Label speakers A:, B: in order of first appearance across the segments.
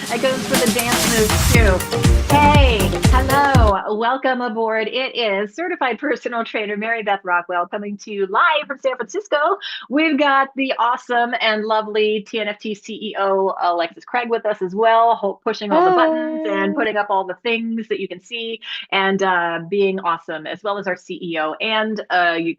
A: It goes for the dance moves too. Hey, hello, welcome aboard. It is certified personal trainer Mary Beth Rockwell coming to you live from San Francisco. We've got the awesome and lovely TNFT CEO Alexis Craig with us as well, pushing all the buttons and
B: Hey.
A: putting up all the things that you can see and being awesome, as well as our CEO and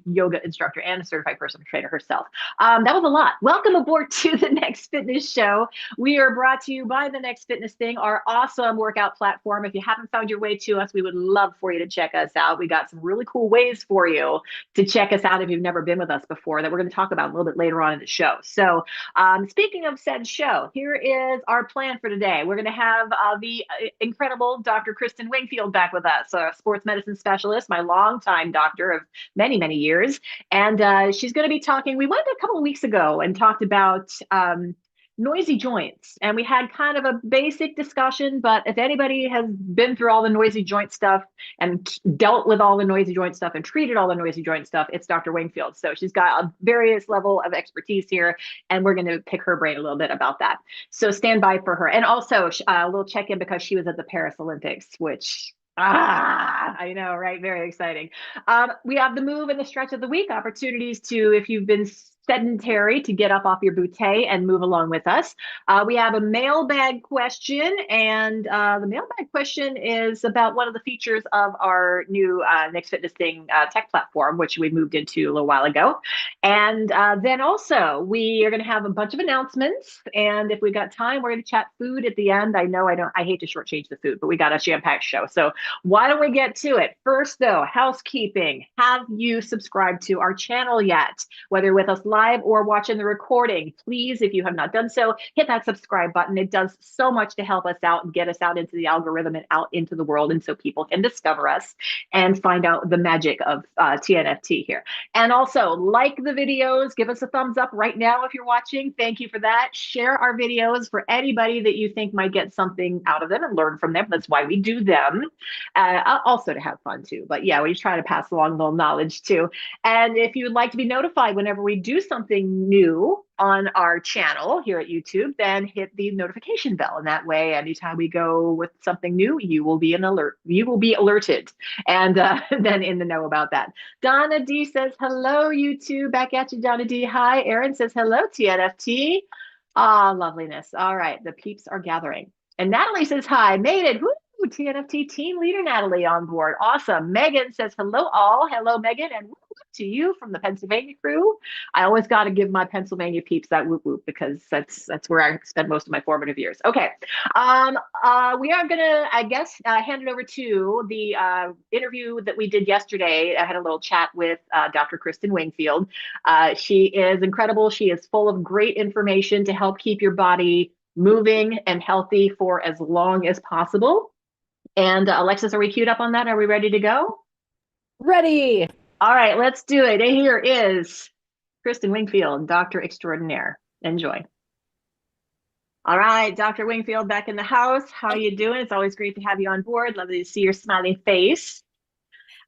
A: yoga instructor and a certified personal trainer herself. That was a lot. Welcome aboard to the Next Fitness Show. We are brought to you by the Next Fitness Thing, our awesome workout platform. If you haven't found your way to us, we would love for you to check us out. We got some really cool ways for you to check us out if you've never been with us before that we're going to talk about a little bit later on in the show. So, speaking of said show, here is our plan for today. We're going to have the incredible Dr. Kristin Wingfield back with us, a sports medicine specialist, my longtime doctor of many, many years. And she's going to be talking. We went a couple of weeks ago and talked about noisy joints. And we had kind of a basic discussion, but if anybody has been through all the noisy joint stuff and dealt with all the noisy joint stuff and treated all the noisy joint stuff, it's Dr. Wingfield. So she's got a various level of expertise here, and we're going to pick her brain a little bit about that. So stand by for her. And also a little check-in because she was at the Paris Olympics, which I know, right? Very exciting. We have the move and the stretch of the week opportunities to, if you've been sedentary, to get up off your bootay and move along with us. We have a mailbag question, and the mailbag question is about one of the features of our new Next Fitness Thing tech platform, which we moved into a little while ago. And then also, we are going to have a bunch of announcements, and if we got time, we're going to chat food at the end. I know I hate to shortchange the food, but we got a jam-packed show. So why don't we get to it? First, though, housekeeping. Have you subscribed to our channel yet? Whether with us live or watching the recording, please, if you have not done so, hit that subscribe button. It does so much to help us out and get us out into the algorithm and out into the world, and so people can discover us and find out the magic of TNFT here. And also, like the videos, give us a thumbs up right now if you're watching. Thank you for that. Share our videos for anybody that you think might get something out of them and learn from them. That's why we do them. Also to have fun too. But yeah, we try to pass along a little knowledge too. And if you would like to be notified whenever we do something new on our channel here at YouTube, then hit the notification bell. And that way, anytime we go with something new, you will be alerted and then in the know about that. Donna D says, hello, YouTube. Back at you, Donna D. Hi. Erin says, hello, TNFT. Ah, loveliness. All right. The peeps are gathering. And Natalie says, hi. Made it. Woo! TNFT team leader Natalie on board. Awesome. Megan says, hello, all. Hello, Megan. And whoop, whoop to you from the Pennsylvania crew. I always got to give my Pennsylvania peeps that whoop whoop because that's where I spent most of my formative years. Okay. We are going to, I guess, hand it over to the interview that we did yesterday. I had a little chat with Dr. Kristin Wingfield. She is incredible. She is full of great information to help keep your body moving and healthy for as long as possible. And Alexis, are we queued up on that? Are we ready to go?
B: Ready.
A: All right, let's do it. And here is Kristin Wingfield, Doctor Extraordinaire. Enjoy. All right, Dr. Wingfield back in the house. How are you doing? It's always great to have you on board. Lovely to see your smiling face.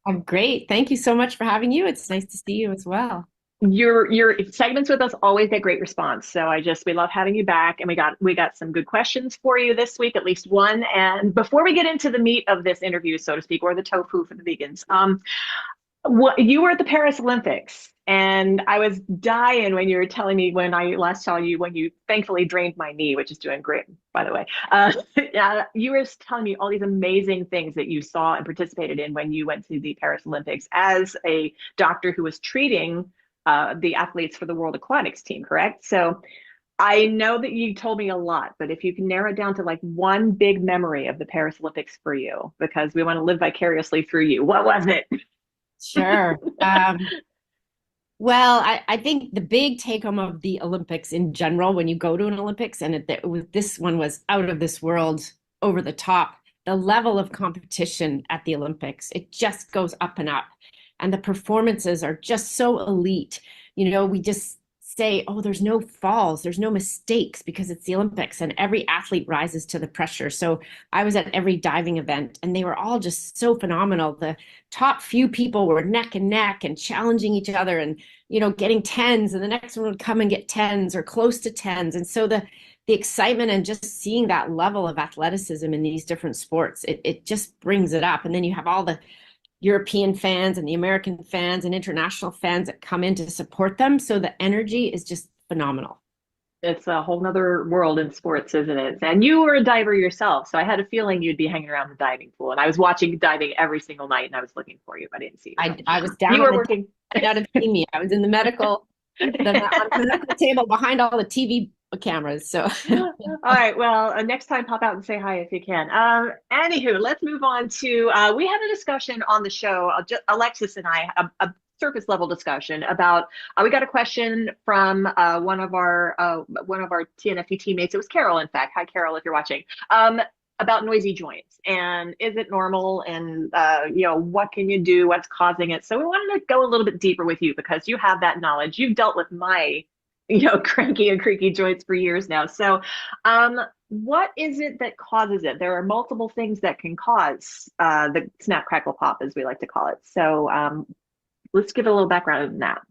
B: I'm great. Thank you so much for having you. It's nice to see you as well.
A: Your segments with us always get great response. So we love having you back, and we got some good questions for you this week, at least one. And before we get into the meat of this interview, so to speak, or the tofu for the vegans, you were at the Paris Olympics, and I was dying when you were telling me when I last saw you when you thankfully drained my knee, which is doing great, by the way. You were telling me all these amazing things that you saw and participated in when you went to the Paris Olympics as a doctor who was treating the athletes for the World Aquatics team, correct? So I know that you told me a lot, but if you can narrow it down to like one big memory of the Paris Olympics for you, because we want to live vicariously through you, what was it?
B: Sure. Well, I think the big take home of the Olympics in general, when you go to an Olympics, and this one was out of this world, over the top, the level of competition at the Olympics, it just goes up and up. And the performances are just so elite. You know, we just say, oh, there's no falls, there's no mistakes because it's the Olympics and every athlete rises to the pressure. So I was at every diving event and they were all just so phenomenal. The top few people were neck and neck and challenging each other and, getting tens, and the next one would come and get tens or close to tens. And so the excitement and just seeing that level of athleticism in these different sports, it just brings it up. And then you have all the European fans and the American fans and international fans that come in to support them. So the energy is just phenomenal.
A: It's a whole nother world in sports, isn't it? And you were a diver yourself, so I had a feeling you'd be hanging around the diving pool. And I was watching diving every single night, and I was looking for you, but I didn't see you.
B: I was down
A: You
B: on
A: were
B: the
A: working.
B: you might not have seen me. I was in the medical, on the medical table behind all the TV cameras. So
A: All right. Well, next time, pop out and say hi if you can. Anywho, let's move on to we had a discussion on the show, Alexis and I, a surface level discussion about. We got a question from one of our TNFT teammates. It was Carol, in fact. Hi, Carol, if you're watching. About noisy joints and is it normal, and what can you do, what's causing it. So we wanted to go a little bit deeper with you because you have that knowledge. You've dealt with my cranky and creaky joints for years now. So what is it that causes it? There are multiple things that can cause the snap, crackle, pop, as we like to call it. So let's give a little background on that.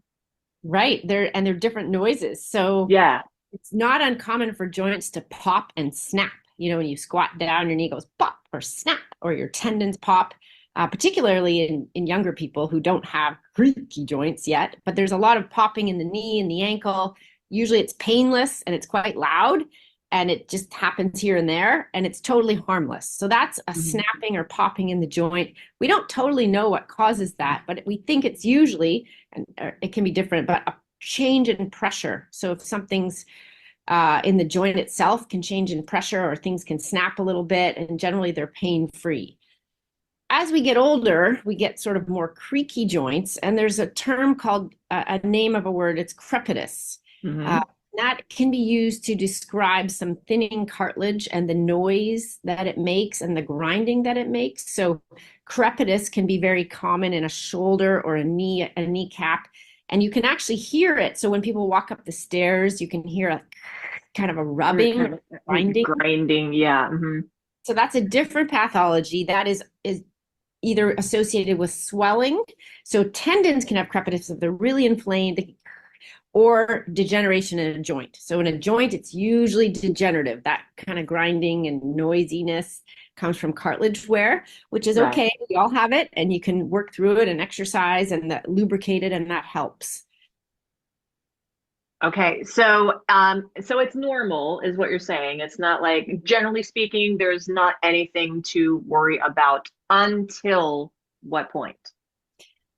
B: right, they're different noises. So
A: Yeah.
B: it's not uncommon for joints to pop and snap. When you squat down, your knee goes pop or snap, or your tendons pop, particularly in younger people who don't have creaky joints yet. But there's a lot of popping in the knee and the ankle. Usually it's painless and it's quite loud, and it just happens here and there, and it's totally harmless. So that's a snapping or popping in the joint. We don't totally know what causes that, but we think it's usually, and it can be different, but a change in pressure. So if something's in the joint itself can change in pressure, or things can snap a little bit, and generally they're pain-free. As we get older, we get sort of more creaky joints, and there's a term called a name of a word, it's crepitus. That can be used to describe some thinning cartilage and the noise that it makes and the grinding that it makes. So crepitus can be very common in a shoulder or a kneecap, and you can actually hear it. So when people walk up the stairs, you can hear a kind of a rubbing,
A: grinding. Yeah.
B: So that's a different pathology that is either associated with swelling. So tendons can have crepitus if they're really inflamed, or degeneration in a joint. So in a joint, it's usually degenerative. That kind of grinding and noisiness comes from cartilage wear, which is okay. We all have it, and you can work through it and exercise and lubricate it, and that helps.
A: Okay, so it's normal, is what you're saying. It's not like, generally speaking, there's not anything to worry about until what point?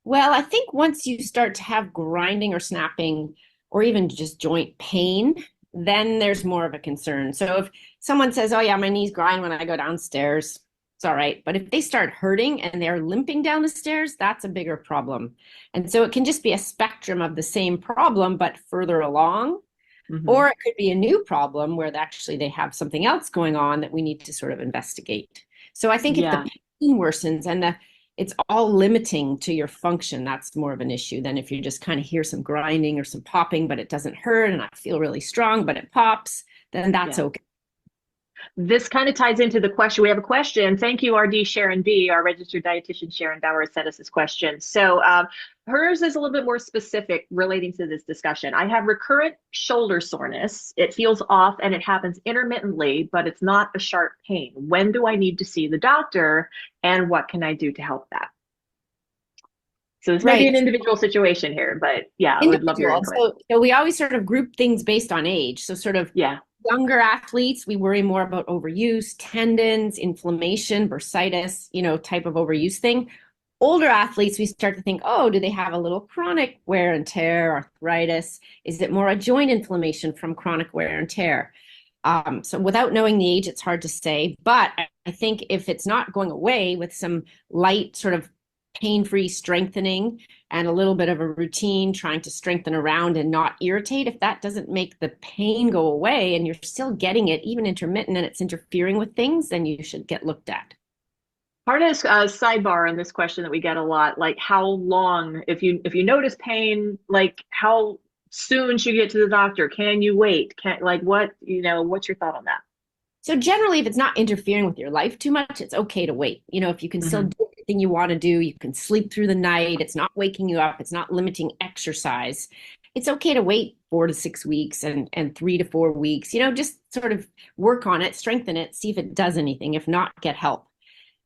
B: Well, I think once you start to have grinding or snapping, or even just joint pain, then there's more of a concern. So if someone says, oh yeah, my knees grind when I go downstairs, it's all right. But if they start hurting and they're limping down the stairs, that's a bigger problem. And so it can just be a spectrum of the same problem, but further along. Or it could be a new problem where actually they have something else going on that we need to sort of investigate. So I think if the pain worsens and it's all limiting to your function, that's more of an issue than if you just kind of hear some grinding or some popping, but it doesn't hurt and I feel really strong, but it pops, then that's okay.
A: This kind of ties into the question. We have a question. Thank you, RD Sharon B. Our registered dietitian Sharon Bauer sent us this question. So hers is a little bit more specific relating to this discussion. I have recurrent shoulder soreness. It feels off and it happens intermittently, but it's not a sharp pain. When do I need to see the doctor, and what can I do to help that? So this may be an individual situation here, but yeah, I would love your input.
B: So we always sort of group things based on age. So sort of younger athletes, we worry more about overuse, tendons, inflammation, bursitis, type of overuse thing. Older athletes, we start to think, oh, do they have a little chronic wear and tear, arthritis? Is it more a joint inflammation from chronic wear and tear? So without knowing the age, it's hard to say. But I think if it's not going away with some light sort of pain-free strengthening and a little bit of a routine trying to strengthen around and not irritate, if that doesn't make the pain go away and you're still getting it, even intermittent, and it's interfering with things, then you should get looked at.
A: Part of sidebar on this question that we get a lot, like how long, if you notice pain, like how soon should you get to the doctor? Can you wait? Can like what, what's your thought on that?
B: So generally, if it's not interfering with your life too much, it's okay to wait. If you can still
A: Hmm.
B: do everything you want to do, you can sleep through the night, it's not waking you up, it's not limiting exercise. It's okay to wait 4 to 6 weeks and 3 to 4 weeks, just sort of work on it, strengthen it, see if it does anything. If not, get help.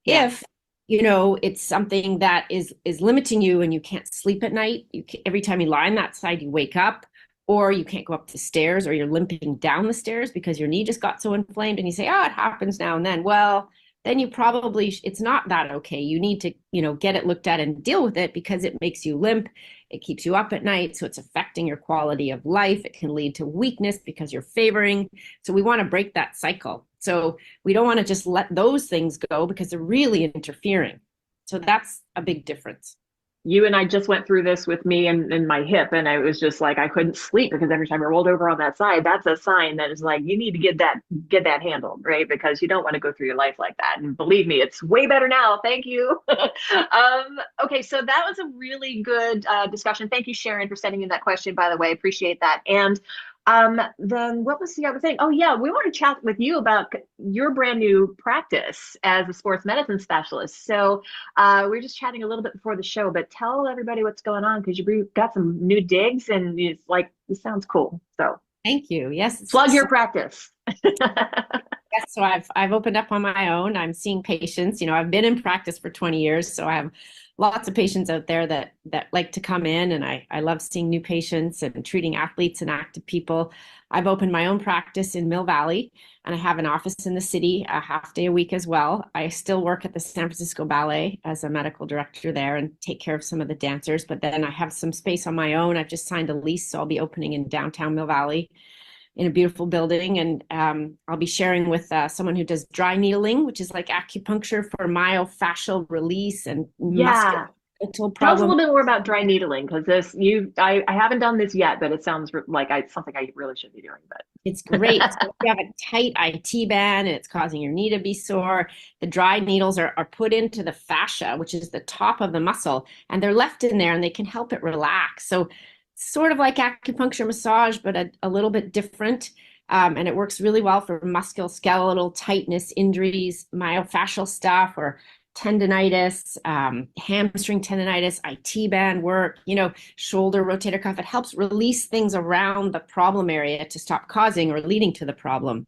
A: Yeah.
B: If it's something that is limiting you and you can't sleep at night, every time you lie on that side, you wake up, or you can't go up the stairs, or you're limping down the stairs because your knee just got so inflamed, and you say, oh, it happens now and then. Well, then you probably, it's not that okay. You need to, get it looked at and deal with it, because it makes you limp. It keeps you up at night. So it's affecting your quality of life. It can lead to weakness because you're favoring. So we want to break that cycle. So we don't want to just let those things go because they're really interfering. So that's a big difference.
A: You and I just went through this with me and my hip, and I was just like I couldn't sleep because every time I rolled over on that side, that's a sign that is like you need to get that handled, right? Because you don't want to go through your life like that. And believe me, it's way better now. Thank you. Okay, so that was a really good discussion. Thank you, Sharon, for sending in that question. By the way, appreciate that. And then what was the other thing? Oh yeah, we want to chat with you about your brand new practice as a sports medicine specialist. So we were just chatting a little bit before the show, but tell everybody what's going on because you got some new digs and it's like, this sounds cool. So
B: Thank you. Yes, it's
A: plug your
B: exciting.
A: practice.
B: Yes, so I've opened up on my own. I'm seeing patients. I've been in practice for 20 years, so I have lots of patients out there that like to come in, and I love seeing new patients and treating athletes and active people. I've opened my own practice in Mill Valley, and I have an office in the city a half day a week as well. I still work at the San Francisco Ballet as a medical director there and take care of some of the dancers, but then I have some space on my own. I've just signed a lease, so I'll be opening in downtown Mill Valley in a beautiful building. And I'll be sharing with someone who does dry needling, which is like acupuncture for myofascial release and
A: Yeah.
B: musculoskeletal
A: Tell us a
B: problems.
A: little bit more about dry needling because I haven't done this yet, but it sounds like something I really should be doing.
B: It's great. So
A: But
B: if you have a tight IT band and it's causing your knee to be sore, the dry needles are put into the fascia, which is the top of the muscle, and they're left in there and they can help it relax. So sort of like acupuncture massage, but a little bit different. And it works really well for musculoskeletal tightness injuries, myofascial stuff, or tendonitis, hamstring tendonitis, IT band work, shoulder rotator cuff. It helps release things around the problem area to stop causing or leading to the problem.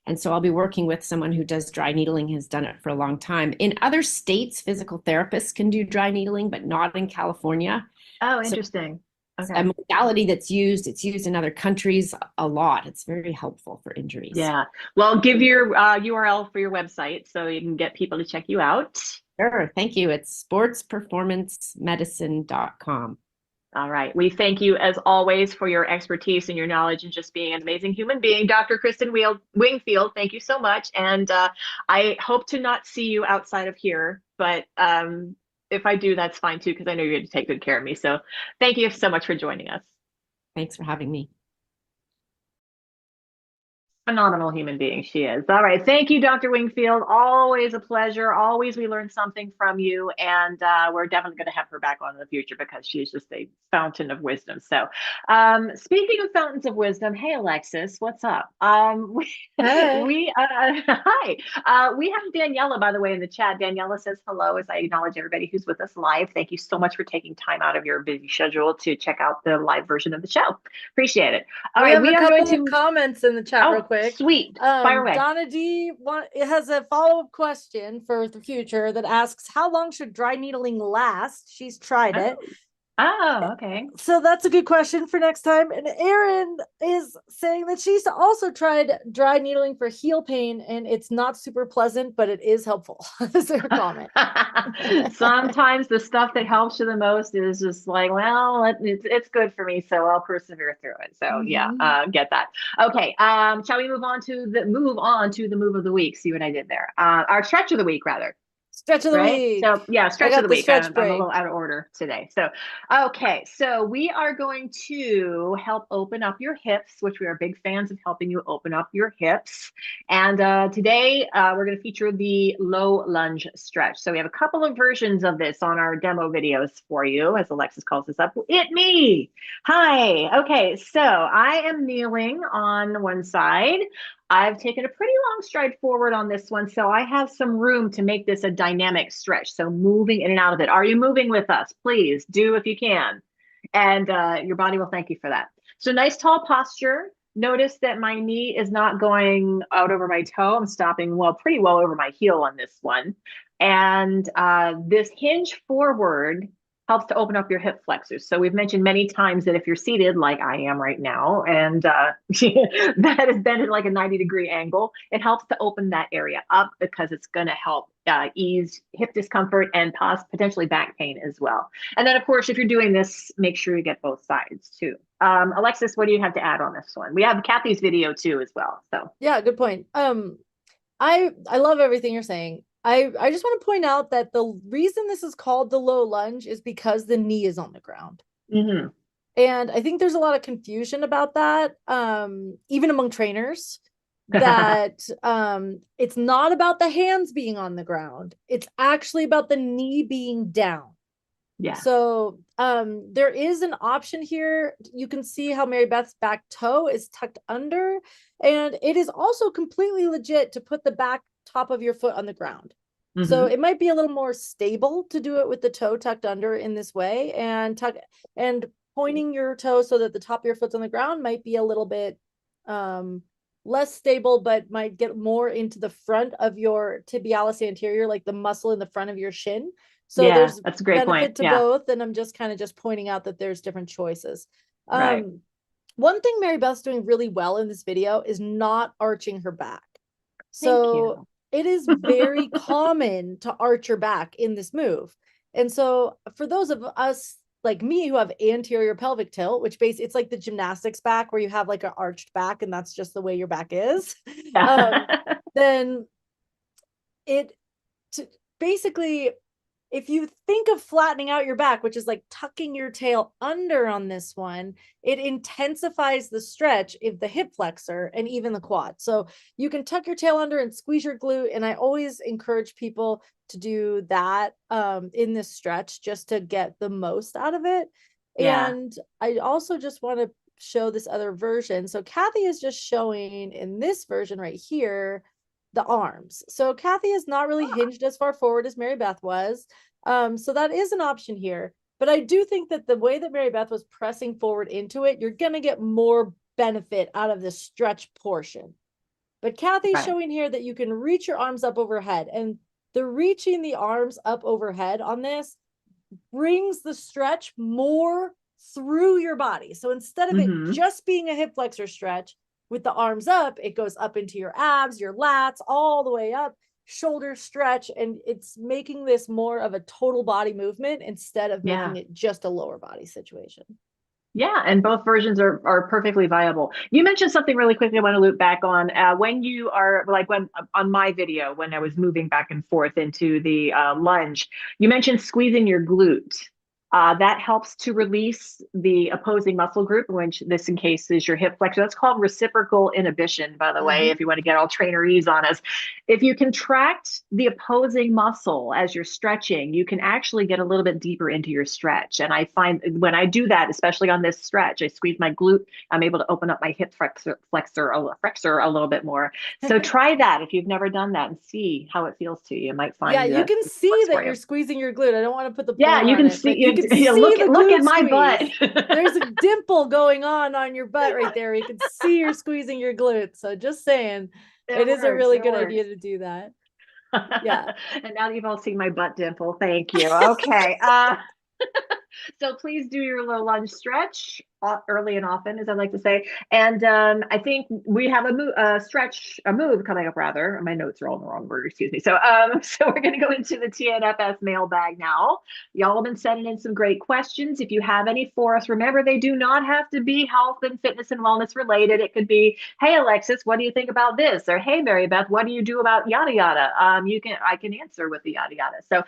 B: And so I'll be working with someone who does dry needling, has done it for a long time. In other states, physical therapists can do dry needling, but not in California.
A: oh,
B: So
A: interesting.
B: it's a
A: Okay.
B: modality it's used in other countries a lot. It's very helpful for injuries.
A: Yeah. Well, give your URL for your website so you can get people to check you out.
B: Sure. Thank you. It's sportsperformancemedicine.com.
A: All right. We thank you, as always, for your expertise and your knowledge and just being an amazing human being. Dr. Kristin Wingfield, thank you so much. And I hope to not see you outside of here, but if I do, that's fine too, because I know you're going to take good care of me. So thank you so much for joining us.
B: Thanks for having me.
A: Phenomenal human being she is. All right. Thank you, Dr. Wingfield. Always a pleasure. Always we learn something from you. And we're definitely going to have her back on in the future because she's just a fountain of wisdom. So speaking of fountains of wisdom, hey, Alexis, what's up?
C: Hey.
A: Hi. We have Daniela, by the way, in the chat. Daniela says hello as I acknowledge everybody who's with us live. Thank you so much for taking time out of your busy schedule to check out the live version of the show. Appreciate it. All
C: We
A: right.
C: have
A: We
C: a
A: are
C: couple
A: going
C: of
A: to.
C: comments in the chat real
A: Oh,
C: quick.
A: sweet. Fire away.
C: Donna D it has a follow-up question for the future that asks, how long should dry needling last? She's tried it.
A: Oh, okay.
C: So that's a good question for next time. And Erin is saying that she's also tried dry needling for heel pain and it's not super pleasant, but it is helpful. That's her comment.
A: Sometimes the stuff that helps you the most is just like, well, it's good for me, so I'll persevere through it. So yeah, get that. Okay. Shall we move on to the move of the week? See what I did there. Our stretch of the week, rather.
C: Stretch of the
A: Right?
C: week.
A: So yeah, stretch
C: I
A: of
C: got
A: the
C: the
A: week.
C: stretch
A: I'm a
C: break.
A: little out of order today. So okay, so we are going to help open up your hips, which we are big fans of helping you open up your hips. And today we're going to feature the low lunge stretch. So we have a couple of versions of this on our demo videos for you, as Alexis calls this up. It me. Hi. Okay, so I am kneeling on one side. I've taken a pretty long stride forward on this one, so I have some room to make this a dynamic stretch. So moving in and out of it. Are you moving with us? Please do if you can. And your body will thank you for that. So nice tall posture. Notice that my knee is not going out over my toe. I'm stopping pretty well over my heel on this one. And this hinge forward helps to open up your hip flexors. So we've mentioned many times that if you're seated like I am right now, and that is bent at like a 90-degree angle, it helps to open that area up because it's going to help ease hip discomfort and potentially back pain as well. And then, of course, if you're doing this, make sure you get both sides too. Alexis, what do you have to add on this one? We have Kathy's video too as well. So
C: yeah, good point. I love everything you're saying. I just want to point out that the reason this is called the low lunge is because the knee is on the ground.
A: Mm-hmm.
C: And I think there's a lot of confusion about that, even among trainers, that it's not about the hands being on the ground. It's actually about the knee being down.
A: Yeah.
C: So there is an option here. You can see how Mary Beth's back toe is tucked under, and it is also completely legit to put the back top of your foot on the ground. Mm-hmm. So it might be a little more stable to do it with the toe tucked under in this way, and pointing your toe so that the top of your foot's on the ground might be a little bit less stable, but might get more into the front of your tibialis anterior, like the muscle in the front of your shin. So yeah, there's
A: that's a great
C: benefit
A: point.
C: to both, and I'm just pointing out that there's different choices.
A: Right.
C: One thing Mary Beth's doing really well in this video is not arching her back. So it is very common to arch your back in this move. And so for those of us like me who have anterior pelvic tilt, which basically it's like the gymnastics back where you have like an arched back and that's just the way your back is, then basically, if you think of flattening out your back, which is like tucking your tail under on this one, it intensifies the stretch of the hip flexor and even the quad. So you can tuck your tail under and squeeze your glute. And I always encourage people to do that in this stretch just to get the most out of it. Yeah. And I also just want to show this other version. So Kathy is just showing in this version right here the arms. So Kathy is not really hinged as far forward as Mary Beth was. So that is an option here. But I do think that the way that Mary Beth was pressing forward into it, you're going to get more benefit out of the stretch portion. But Kathy's showing here that you can reach your arms up overhead. And the reaching the arms up overhead on this brings the stretch more through your body. So instead of it just being a hip flexor stretch, with the arms up, it goes up into your abs, your lats, all the way up, shoulder stretch, and it's making this more of a total body movement instead of making it just a lower body situation.
A: Yeah, and both versions are perfectly viable. You mentioned something really quickly I want to loop back on. When you are, like when on my video, when I was moving back and forth into the lunge, you mentioned squeezing your glute. That helps to release the opposing muscle group, which this in case is your hip flexor. That's called reciprocal inhibition, by the way, if you want to get all trainerese on us. If you contract the opposing muscle as you're stretching, you can actually get a little bit deeper into your stretch. And I find when I do that, especially on this stretch, I squeeze my glute, I'm able to open up my hip flexor a little bit more. So try that if you've never done that and see how it feels to you. You might find
C: you can see that you're squeezing your glute. I don't want to put the
A: you can see you can look at my butt.
C: There's a dimple going on your butt right there. You can see you're squeezing your glutes. So just saying, it is a really good idea to do that. Yeah.
A: And now that you've all seen my butt dimple, thank you. Okay. So please do your low lunge stretch early and often, as I like to say. And I think we have a move coming up rather. My notes are all in the wrong order, excuse me. So we're going to go into the TNFS mailbag now. Y'all have been sending in some great questions. If you have any for us, remember they do not have to be health and fitness and wellness related. It could be, hey, Alexis, what do you think about this? Or hey, Mary Beth, what do you do about yada yada? I can answer with the yada yada. So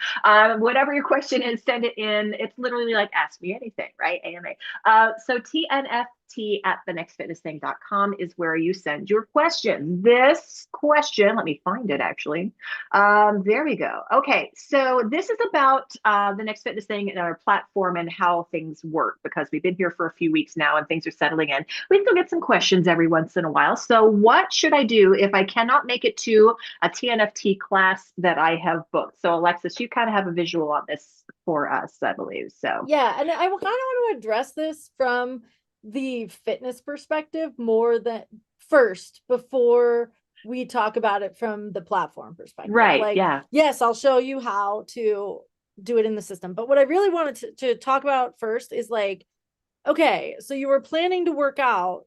A: whatever your question is, send it in. It's literally like ask me anything, right? AMA. So TNFT@thenextfitnessthing.com is where you send your questions. This question, let me find it actually. There we go. Okay, so this is about the Next Fitness Thing and our platform and how things work, because we've been here for a few weeks now and things are settling in. We still get some questions every once in a while. So what should I do if I cannot make it to a TNFT class that I have booked? So Alexis, you kind of have a visual on this for us, I believe. So
C: yeah, and I kind of want to address this from the fitness perspective more than first before we talk about it from the platform perspective.
A: right,
C: Like,
A: yeah,
C: yes, I'll show you how to do it in the system. But what I really wanted to talk about first is like, okay, so you were planning to work out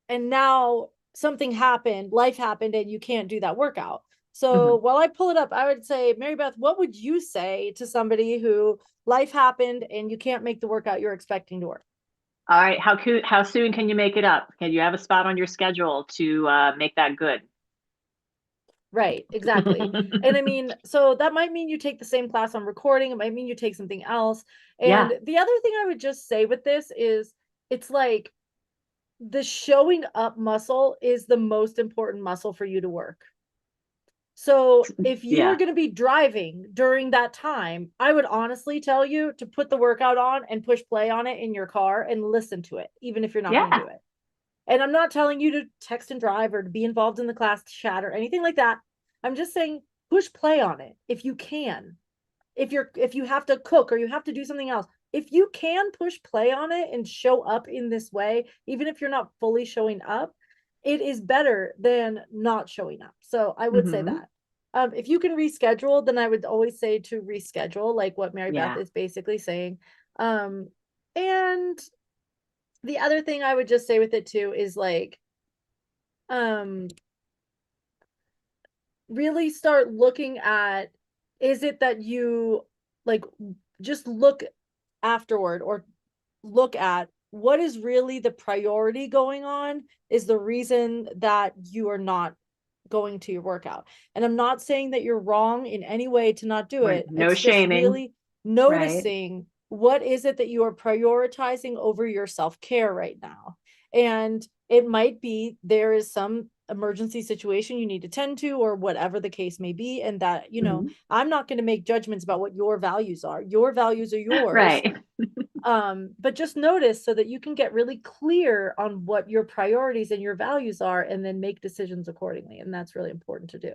C: and now something happened, life happened, and you can't do that workout. So while I pull it up, I would say, Mary Beth, what would you say to somebody who life happened and you can't make the workout you're expecting to work?
A: All right, how soon can you make it up? Can you have a spot on your schedule to make that good?
C: Right, exactly. And I mean, so that might mean you take the same class on recording. It might mean you take something else.
A: Yeah.
C: And the other thing I would just say with this is it's like the showing up muscle is the most important muscle for you to work. So if you
A: Yeah.
C: are going to be driving during that time, I would honestly tell you to put the workout on and push play on it in your car and listen to it, even if you're not going to
A: Yeah.
C: do it. And I'm not telling you to text and drive or to be involved in the class chat or anything like that. I'm just saying push play on it if you can. If you have to cook or you have to do something else, if you can push play on it and show up in this way, even if you're not fully showing up, it is better than not showing up. So I would say that. If you can reschedule, then I would always say to reschedule, like what Mary Beth is basically saying. And the other thing I would just say with it too is like, really start looking at, is it that you like just look afterward or look at what is really the priority going on is the reason that you are not going to your workout. And I'm not saying that you're wrong in any way to not do it.
A: No
C: It's just
A: shaming.
C: really noticing what is it that you are prioritizing over your self-care right now. And it might be there is some emergency situation you need to tend to or whatever the case may be, and that, you know, I'm not going to make judgments about what your values are. Your values are yours.
A: Right.
C: But just notice so that you can get really clear on what your priorities and your values are and then make decisions accordingly. And that's really important to do.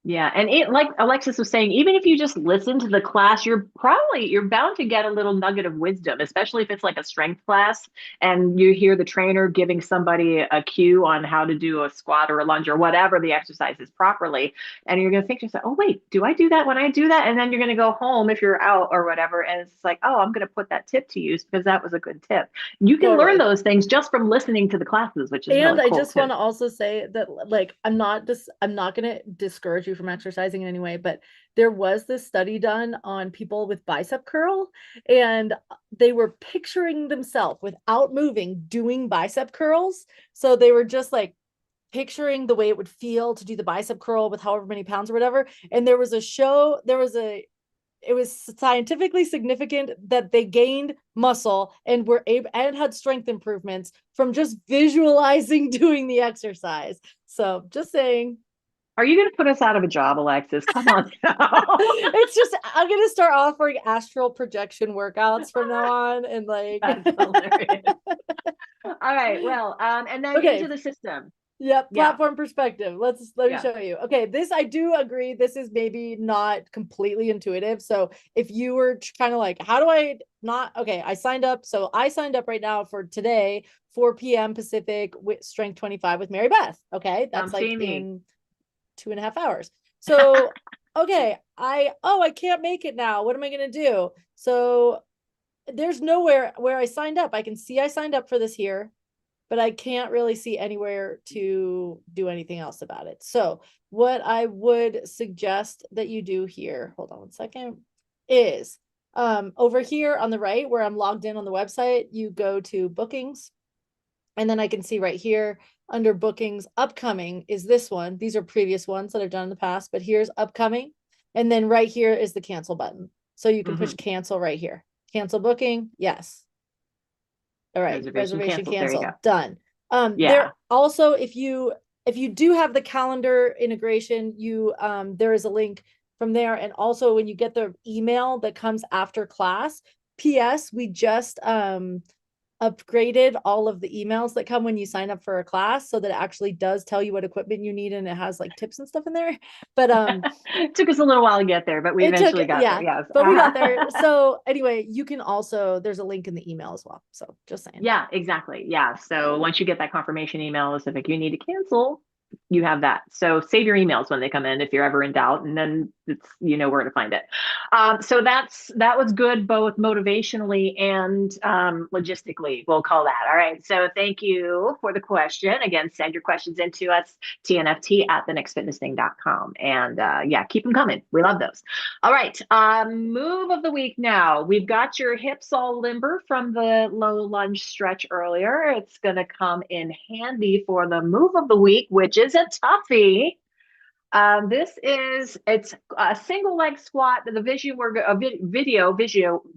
A: Yeah. And it, like Alexis was saying, even if you just listen to the class, you're bound to get a little nugget of wisdom, especially if it's like a strength class and you hear the trainer giving somebody a cue on how to do a squat or a lunge or whatever the exercise is properly. And you're going to think to yourself, oh, wait, do I do that when I do that? And then you're going to go home if you're out or whatever. And it's like, oh, I'm going to put that tip to use because that was a good tip. You can learn those things just from listening to the classes, which is really cool.
C: I just want to also say that, like, I'm not going to discourage you from exercising in any way, but there was this study done on people with bicep curl, and they were picturing themselves without moving doing bicep curls. So they were just like picturing the way it would feel to do the bicep curl with however many pounds or whatever. And it was scientifically significant that they gained muscle and were able and had strength improvements from just visualizing doing the exercise. So just saying.
A: Are you going to put us out of a job, Alexis? Come on.
C: It's just, I'm going to start offering astral projection workouts from now on. And like,
A: that's hilarious. All right. Well, and then into the system.
C: Yep. Platform perspective. Let me show you. Okay. This, I do agree. This is maybe not completely intuitive. So if you were kind of like, how do I not, okay, I signed up. So I signed up right now for today, 4 p.m. Pacific with Strength 25 with Mary Beth. Okay. That's like in 2.5 hours. So, okay, I can't make it now. What am I going to do? So there's nowhere where I signed up. I can see I signed up for this here, but I can't really see anywhere to do anything else about it. So what I would suggest that you do here, hold on one second, is over here on the right where I'm logged in on the website, you go to bookings. And then I can see right here under bookings, upcoming is this one. These are previous ones that I've done in the past, but here's upcoming. And then right here is the cancel button. So you can push cancel right here. Cancel booking. Yes. All right, reservation
A: canceled. There you
C: canceled.
A: go.
C: Done.
A: Yeah.
C: There also, if you do have the calendar integration, you there is a link from there. And also when you get the email that comes after class, PS, we just upgraded all of the emails that come when you sign up for a class, so that it actually does tell you what equipment you need, and it has like tips and stuff in there. But
A: it took us a little while to get there, but we eventually got there. Yes.
C: But we got there. So anyway, you can also, there's a link in the email as well. So just saying.
A: Yeah, exactly. Yeah. So once you get that confirmation email, it's like you need to cancel, you have that. So save your emails when they come in if you're ever in doubt, and then it's, you know where to find it. So that was good, both motivationally and logistically, we'll call that. All right. So thank you for the question. Again, send your questions in to us, TNFT at thenextfitnessthing.com. And yeah, keep them coming. We love those. All right. Move of the week now. We've got your hips all limber from the low lunge stretch earlier. It's going to come in handy for the move of the week, which is a toughie. It's a single leg squat. The video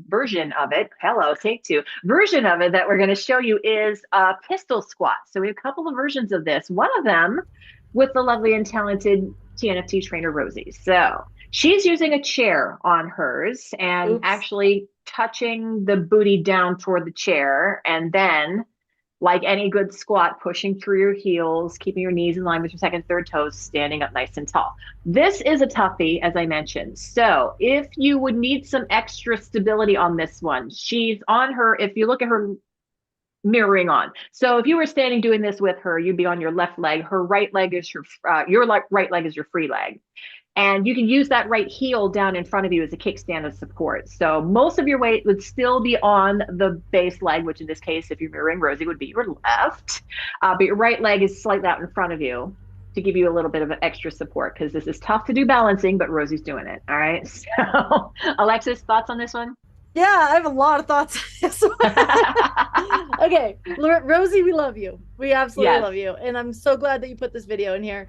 A: version of it. Hello, take two. Version of it that we're going to show you is a pistol squat. So we have a couple of versions of this. One of them with the lovely and talented TNFT trainer, Rosie. So she's using a chair on hers and actually touching the booty down toward the chair, and then, like any good squat, pushing through your heels, keeping your knees in line with your second, third toes, standing up nice and tall. This is a toughie, as I mentioned. So if you would need some extra stability on this one, she's on her, if you look at her mirroring on. So if you were standing doing this with her, you'd be on your left leg. Her right leg is your right leg is your free leg. And you can use that right heel down in front of you as a kickstand of support. So most of your weight would still be on the base leg, which in this case, if you're mirroring Rosie, would be your left. But your right leg is slightly out in front of you to give you a little bit of an extra support, because this is tough to do balancing, but Rosie's doing it. All right. So Alexis, thoughts on this one?
C: Yeah, I have a lot of thoughts on this one. Okay, Rosie, we love you. We absolutely love you. And I'm so glad that you put this video in here.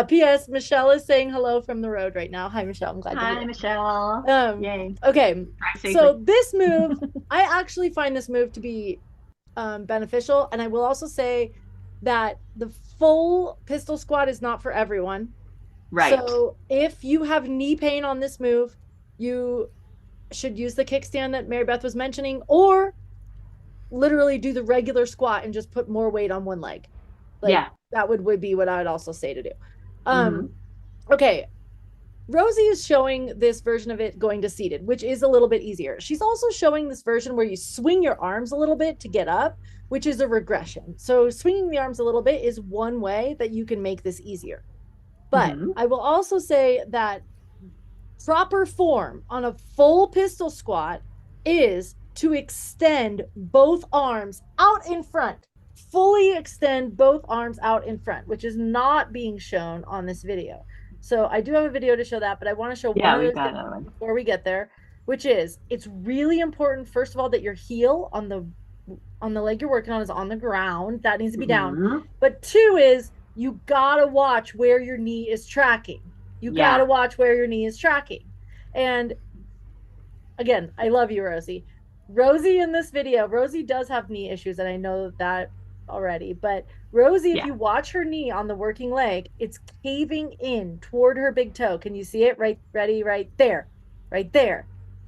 C: P.S. Michelle is saying hello from the road right now. Hi, Michelle. I'm glad you're here.
A: Hi, Michelle.
C: Yay. Okay. So this move, I actually find this move to be beneficial. And I will also say that the full pistol squat is not for everyone.
A: Right.
C: So if you have knee pain on this move, you should use the kickstand that Mary Beth was mentioning, or literally do the regular squat and just put more weight on one leg. That would be what I would also say to do. Okay, Rosie is showing this version of it going to seated, which is a little bit easier. She's also showing this version where you swing your arms a little bit to get up, which is a regression. So swinging the arms a little bit is one way that you can make this easier. But I will also say that proper form on a full pistol squat is to extend both arms out in front. Fully extend both arms out in front, which is not being shown on this video. So I do have a video to show that, but I want to show one before we get there, which is, it's really important, first of all, that your heel on the leg you're working on is on the ground. That needs to be down. But two is, you gotta watch where your knee is tracking. You gotta watch where your knee is tracking. And again, I love you, Rosie. Rosie in this video, Rosie does have knee issues, and I know that already, but Rosie, if you watch her knee on the working leg, it's caving in toward her big toe. Can you see it? Right there.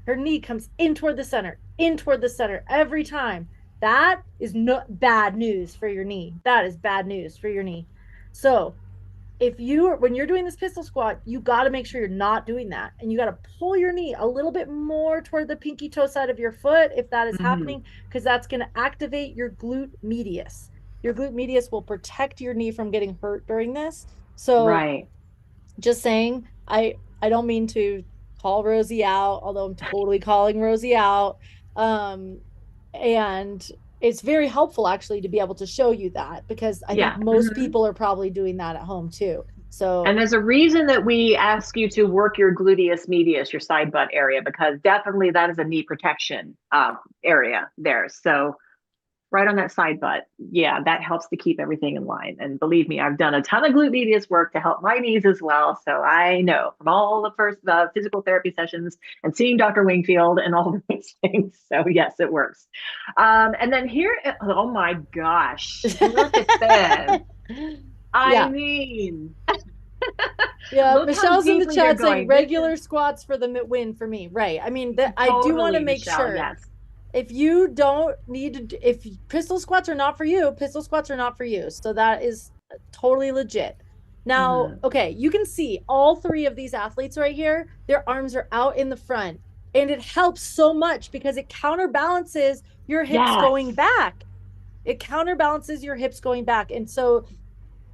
C: Her knee comes in toward the center every time. That is not bad news for your knee. That is bad news for your knee. So when you're doing this pistol squat, you got to make sure you're not doing that. And you got to pull your knee a little bit more toward the pinky toe side of your foot if that is happening, because that's going to activate your glute medius. Your glute medius will protect your knee from getting hurt during this. So just saying, I don't mean to call Rosie out, although I'm totally calling Rosie out. And it's very helpful actually to be able to show you that, because I think most people are probably doing that at home too. So, and
A: there's a reason that we ask you to work your gluteus medius, your side butt area, because definitely that is a knee protection area there. So right on that side butt. Yeah, that helps to keep everything in line. And believe me, I've done a ton of glute medius work to help my knees as well. So I know from all the first physical therapy sessions and seeing Dr. Wingfield and all of these things. So yes, it works. And then here, oh my gosh, look at this. I mean,
C: yeah,
A: look how
C: Michelle's in the
A: deeply they're
C: chat saying
A: going.
C: regular squats for the win for me. Right. I mean, I do want to make
A: Michelle,
C: sure.
A: yes.
C: If you don't need to, if pistol squats are not for you, pistol squats are not for you. So that is totally legit. Now, okay, you can see all three of these athletes right here, their arms are out in the front. And it helps so much because it counterbalances your hips going back. It counterbalances your hips going back. And so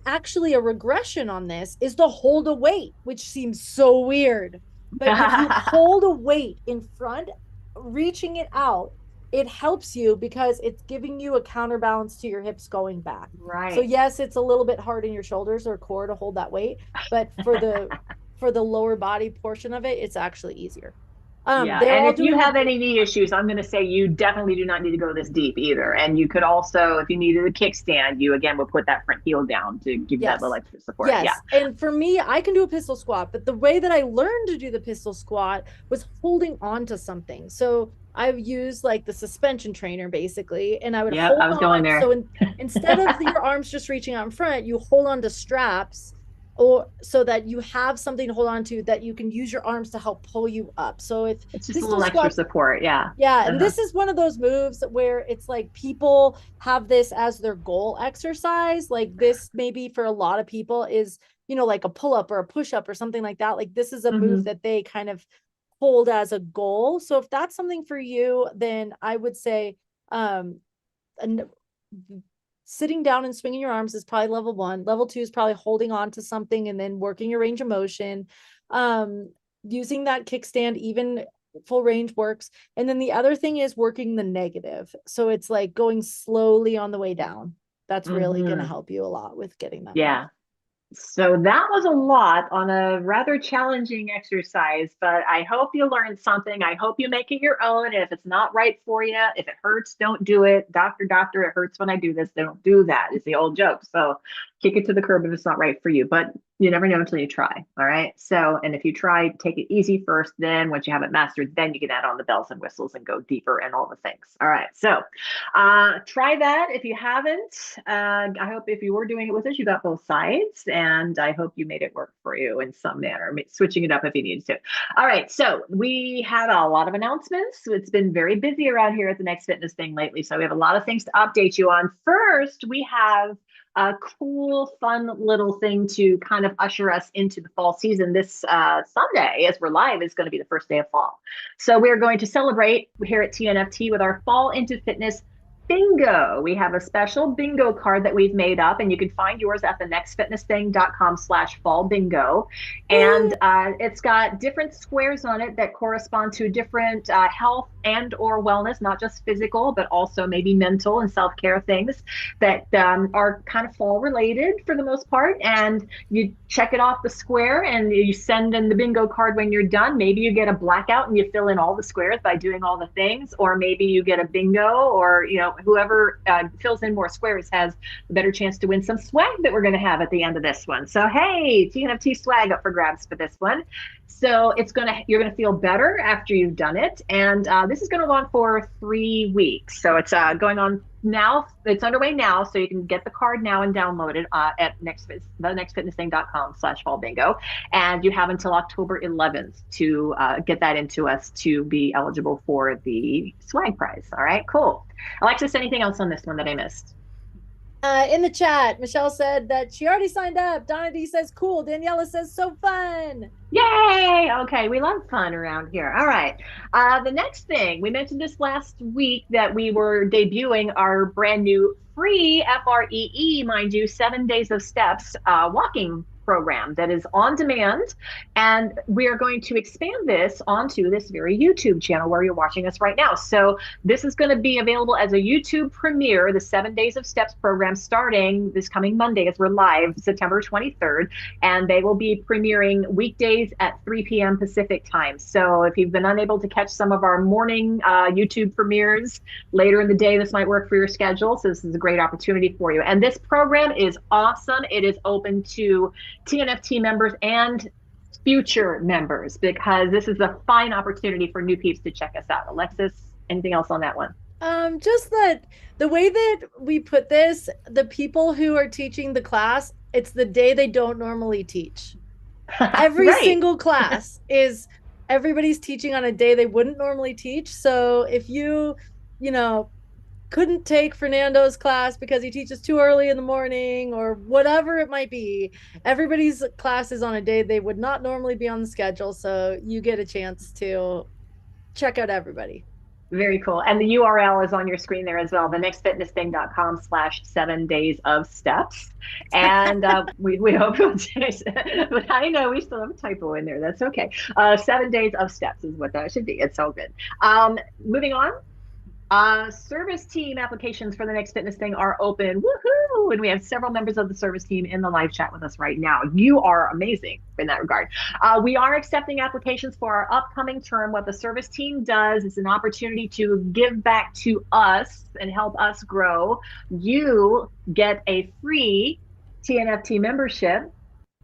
C: actually a regression on this is to hold a weight, which seems so weird. But if you hold a weight in front, reaching it out, it helps you because it's giving you a counterbalance to your hips going back.
A: Right.
C: So yes, it's a little bit hard in your shoulders or core to hold that weight, but for the lower body portion of it, it's actually easier.
A: Yeah, and if you have any knee issues, I'm going to say you definitely do not need to go this deep either. And you could also, if you needed a kickstand, you again would put that front heel down to give that little extra support.
C: Yes. Yeah. And for me, I can do a pistol squat, but the way that I learned to do the pistol squat was holding on to something. So I've used like the suspension trainer basically, and I would hold
A: I was going there.
C: So instead of your arms just reaching out in front, you hold on to straps, or so that you have something to hold on to that you can use your arms to help pull you up. So if
A: it's just a little extra support. Yeah.
C: And this is one of those moves where it's like people have this as their goal exercise. Like this maybe for a lot of people is, you know, like a pull-up or a push-up or something like that. Like this is a move that they kind of hold as a goal. So if that's something for you, then I would say sitting down and swinging your arms is probably level 1. Level 2 is probably holding on to something and then working your range of motion. Using that kickstand, even full range works. And then the other thing is working the negative. So it's like going slowly on the way down. That's really going to help you a lot with getting that.
A: Yeah. So that was a lot on a rather challenging exercise, but I hope you learned something. I hope you make it your own. And if it's not right for you, if it hurts, don't do it. Doctor, it hurts when I do this. Don't do that. It's the old joke. So kick it to the curb if it's not right for you, but you never know until you try. All right. So, and if you try, take it easy first, then once you have it mastered, then you can add on the bells and whistles and go deeper and all the things. All right. So try that if you haven't. I hope if you were doing it with us, you got both sides, and I hope you made it work for you in some manner, switching it up if you needed to. All right. So we had a lot of announcements. It's been very busy around here at the Next Fitness thing lately. So we have a lot of things to update you on. First, we have a cool, fun little thing to kind of usher us into the fall season. This Sunday, as we're live, is going to be the first day of fall. So we're going to celebrate here at TNFT with our Fall into Fitness bingo. We have a special bingo card that we've made up, and you can find yours at thenextfitnessthing.com/fall bingo. And it's got different squares on it that correspond to different health and or wellness, not just physical, but also maybe mental and self-care things that are kind of fall related for the most part. And you check it off the square and you send in the bingo card when you're done. Maybe you get a blackout and you fill in all the squares by doing all the things, or maybe you get a bingo, or, you know, whoever fills in more squares has a better chance to win some swag that we're going to have at the end of this one. So, hey, TNFT swag up for grabs for this one. So you're going to feel better after you've done it. And this is going to go on for 3 weeks. So it's going on now. It's underway now. So you can get the card now and download it at thenextfitnessthing.com/fall bingo. And you have until October 11th to get that into us to be eligible for the swag prize. All right, cool. Alexis, anything else on this one that I missed?
C: In the chat, Michelle said that she already signed up. Donna D says, cool. Daniela says, so fun.
A: Yay! Okay, we love fun around here. All right. The next thing, we mentioned this last week that we were debuting our brand new free, FREE, mind you, 7 days of steps walking program that is on demand. And we are going to expand this onto this very YouTube channel where you're watching us right now. So this is going to be available as a YouTube premiere, the 7 Days of Steps program, starting this coming Monday as we're live, September 23rd. And they will be premiering weekdays at 3 p.m. Pacific time. So if you've been unable to catch some of our morning YouTube premieres later in the day, this might work for your schedule. So this is a great opportunity for you. And this program is awesome. It is open to TNFT members and future members, because this is a fine opportunity for new peeps to check us out. Alexis, anything else on that one?
C: Just that the way that we put this, the people who are teaching the class, it's the day they don't normally teach. Every
A: Right.
C: single class is everybody's teaching on a day they wouldn't normally teach. So if you couldn't take Fernando's class because he teaches too early in the morning or whatever it might be, everybody's class is on a day they would not normally be on the schedule. So you get a chance to check out everybody.
A: Very cool. And the URL is on your screen there as well, thenextfitnessthing.com/7 days of steps. And we hope you'll but I know we still have a typo in there. That's okay. 7 days of steps is what that should be. It's all good. Moving on. Service team applications for the Next Fitness Thing are open. Woohoo! And we have several members of the service team in the live chat with us right now. You are amazing in that regard. We are accepting applications for our upcoming term. What the service team does is an opportunity to give back to us and help us grow. You get a free TNFT membership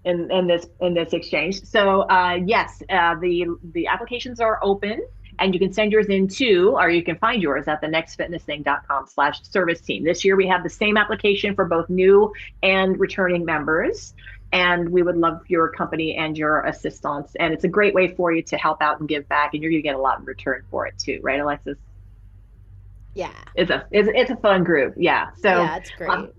A: in this exchange. So yes, the applications are open. And you can send yours in too, or you can find yours at thenextfitnessthing.com/service team. This year we have the same application for both new and returning members. And we would love your company and your assistance. And it's a great way for you to help out and give back. And you're going to get a lot in return for it too, right, Alexis?
C: Yeah.
A: It's a fun group. Yeah. So
C: yeah, it's great.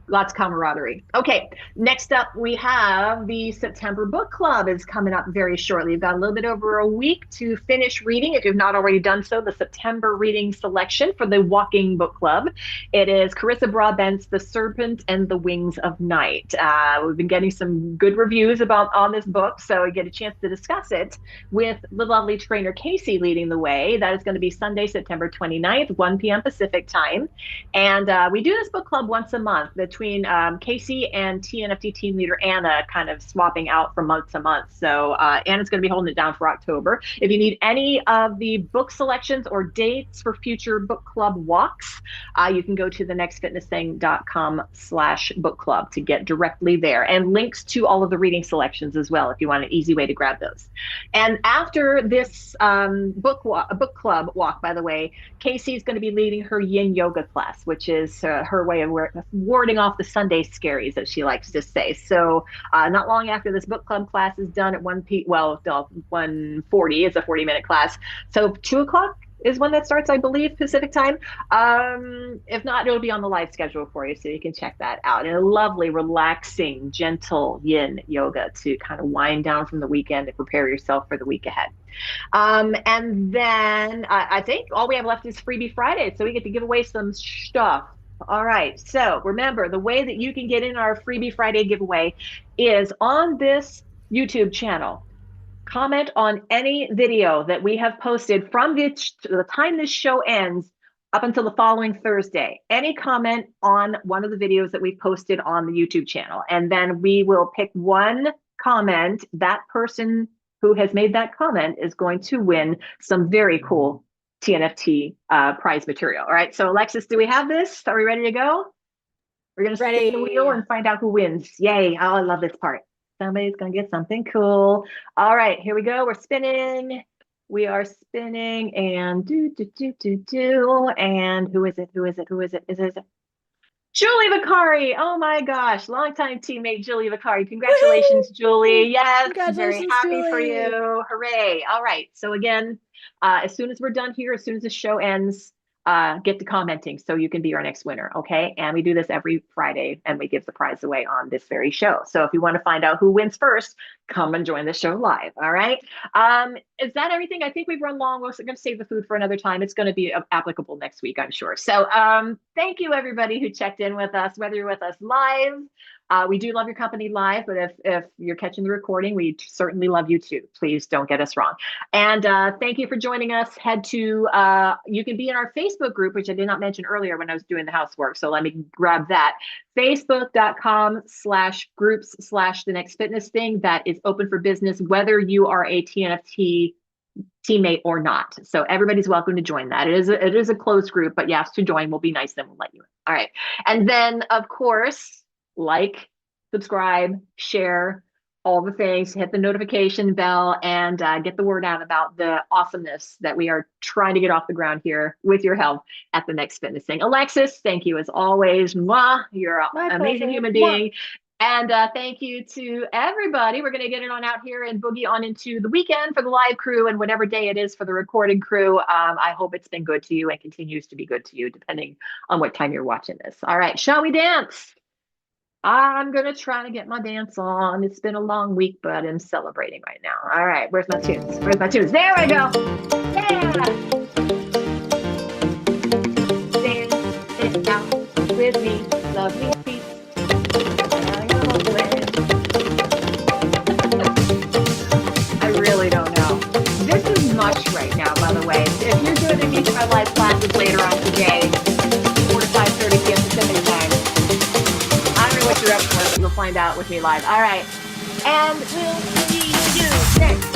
A: Lots of camaraderie. Okay, next up we have the September book club is coming up very shortly. You've got a little bit over a week to finish reading, if you've not already done so, the September reading selection for the Walking Book Club. It is Carissa Broadbent's The Serpent and the Wings of Night. We've been getting some good reviews on this book, so we get a chance to discuss it with the lovely trainer Kacey leading the way. That is going to be Sunday, September 29th, 1 p.m. Pacific time. And we do this book club once a month between Kacey and TNFT team leader Anna kind of swapping out from month to month. So Anna's going to be holding it down for October. If you need any of the book selections or dates for future book club walks, you can go to thenextfitnessthing.com/book club to get directly there, and links to all of the reading selections as well if you want an easy way to grab those. And after this book club walk, by the way, Kacey's going to be leading her Yin Yoga class, which is her way of warding off the Sunday scaries, as she likes to say. So not long after this book club class is done at 1:40 is a 40-minute class. So 2 o'clock is when that starts, I believe, Pacific time. If not, it'll be on the live schedule for you, so you can check that out. And a lovely, relaxing, gentle yin yoga to kind of wind down from the weekend and prepare yourself for the week ahead. And then I think all we have left is Freebie Friday, so we get to give away some stuff. All right, so remember, the way that you can get in our Freebie Friday giveaway is on this YouTube channel. Comment on any video that we have posted from the time this show ends up until the following Thursday. Any comment on one of the videos that we've posted on the YouTube channel. And then we will pick one comment. That person who has made that comment is going to win some very cool TNFT prize material. All right, so Alexis, do we have this? Are we ready to go? We're going to spin the wheel and find out who wins. Yay. Oh, I love this part. Somebody's going to get something cool. All right, here we go. We're spinning. We are spinning and and who is it? Is it? Julie Vicari. Oh my gosh. Longtime teammate Julie Vicari. Congratulations, Julie. Yes. Very happy
C: Julie.
A: for you. Hooray. All right. So again, as soon as we're done here, as soon as the show ends, get to commenting so you can be our next winner. Okay. And we do this every Friday and we give the prize away on this very show. So if you want to find out who wins first, come and join the show live. All right. Is that everything? I think we've run long. We're going to save the food for another time. It's going to be applicable next week, I'm sure. So thank you, everybody who checked in with us, whether you're with us live We do love your company live, but if you're catching the recording, we certainly love you too. Please don't get us wrong. And thank you for joining us. Head to, you can be in our Facebook group, which I did not mention earlier when I was doing the housework. So let me grab that. Facebook.com/groups/the next fitness thing. That is open for business, whether you are a TNFT teammate or not. So everybody's welcome to join that. It is a closed group, but yes, to join, we'll be nice, then we'll let you in. All right. And then of course, like, subscribe, share, all the things, hit the notification bell, and get the word out about the awesomeness that we are trying to get off the ground here with your help at the next fitness thing. Alexis, thank you as always. Mwah, you're an amazing human being. And thank you to everybody. We're going to get it on out here and boogie on into the weekend for the live crew and whatever day it is for the recording crew. I hope it's been good to you and continues to be good to you, depending on what time you're watching this. All right, shall we dance? I'm going to try to get my dance on. It's been a long week, but I'm celebrating right now. All right, where's my tunes? Where's my tunes? There we go. Yeah. Dance it out with me. Love me. I really don't know. This is much right now, by the way. If you're joining me for my live classes later on today, 4 to 5:30 p.m. Pacific time, I don't know what you're up for, but you'll find out with me live. All right. And we'll see you next